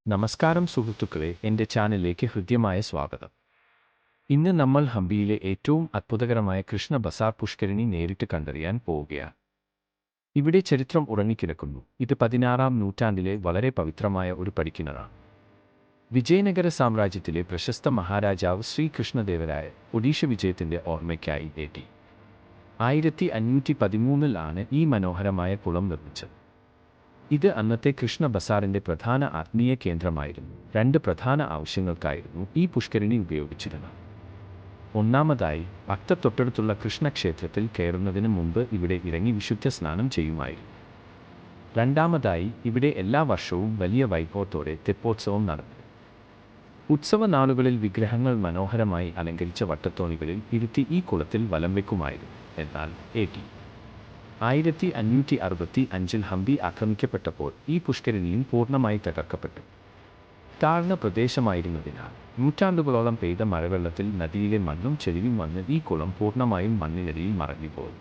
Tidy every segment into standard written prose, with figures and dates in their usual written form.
നമസ്കാരം സുഹൃത്തുക്കളെ, എൻ്റെ ചാനലിലേക്ക് ഹൃദ്യമായ സ്വാഗതം. ഇന്ന് നമ്മൾ ഹംപിയിലെ ഏറ്റവും അത്ഭുതകരമായ കൃഷ്ണ ബസാർ പുഷ്കരിണി നേരിട്ട് കണ്ടറിയാൻ പോവുകയാണ്. ഇവിടെ ചരിത്രം ഉറങ്ങിക്കിടക്കുന്നു. ഇത് 16-ാം നൂറ്റാണ്ടിലെ വളരെ പവിത്രമായ ഒരു പടിക്കിണറാണ്. വിജയനഗര സാമ്രാജ്യത്തിലെ പ്രശസ്ത മഹാരാജാവ് ശ്രീകൃഷ്ണദേവരായ ഒഡീഷ വിജയത്തിൻ്റെ ഓർമ്മയ്ക്കായി AD 1513 ഈ മനോഹരമായ കുളം നിർമ്മിച്ചത്. ഇത് അന്നത്തെ കൃഷ്ണ ബസാറിൻ്റെ പ്രധാന ആത്മീയ കേന്ദ്രമായിരുന്നു. രണ്ട് പ്രധാന ആവശ്യങ്ങൾക്കായിരുന്നു ഈ പുഷ്കരിണി ഉപയോഗിച്ചിരുന്നത്. ഒന്നാമതായി, ഭക്തർ തൊട്ടടുത്തുള്ള കൃഷ്ണക്ഷേത്രത്തിൽ കയറുന്നതിന് മുമ്പ് ഇവിടെ ഇറങ്ങി വിശുദ്ധ സ്നാനം ചെയ്യുമായിരുന്നു. രണ്ടാമതായി, ഇവിടെ എല്ലാ വർഷവും വലിയ വൈഭവത്തോടെ തെപ്പോത്സവം നടന്നു. ഉത്സവ നാളുകളിൽ വിഗ്രഹങ്ങൾ മനോഹരമായി അലങ്കരിച്ച വട്ടത്തോണികളിൽ ഇരുത്തി ഈ കുളത്തിൽ വലം വെക്കുമായിരുന്നു. എന്നാൽ AD 1565 ഹംപി ആക്രമിക്കപ്പെട്ടപ്പോൾ ഈ പുഷ്കരിണിയും പൂർണ്ണമായി തകർക്കപ്പെട്ടു. താഴ്ന്ന പ്രദേശമായിരുന്നതിനാൽ നൂറ്റാണ്ടുകളോളം പെയ്ത മഴവെള്ളത്തിൽ നദിയിലെ മണ്ണും ചെളിയും വന്ന് ഈ കുളം പൂർണ്ണമായും മണ്ണിനടിയിൽ മറഞ്ഞുപോയി.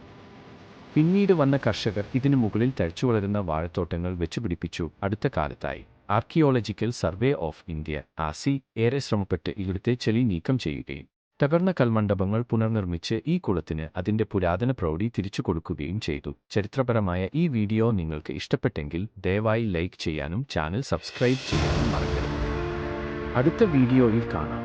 പിന്നീട് വന്ന കർഷകർ ഇതിനു മുകളിൽ തഴച്ചുവളരുന്ന വാഴത്തോട്ടങ്ങൾ വെച്ചുപിടിപ്പിച്ചു. അടുത്ത കാലത്തായി archaeological survey of India (ASI) ഏറെ ശ്രമപ്പെട്ട് ഇവിടുത്തെ ചെളി നീക്കം ചെയ്യുകയും തകർന്ന കൽമണ്ഡപങ്ങൾ പുനർനിർമ്മിച്ച് ഈ കുളത്തിന് അതിൻ്റെ പുരാതന പ്രൗഢി തിരിച്ചു കൊടുക്കുകയും ചെയ്തു. ചരിത്രപരമായ ഈ വീഡിയോ നിങ്ങൾക്ക് ഇഷ്ടപ്പെട്ടെങ്കിൽ ദയവായി ലൈക്ക് ചെയ്യാനും ചാനൽ സബ്സ്ക്രൈബ് ചെയ്യാനും മറക്കരുത്. അടുത്ത വീഡിയോയിൽ കാണാം.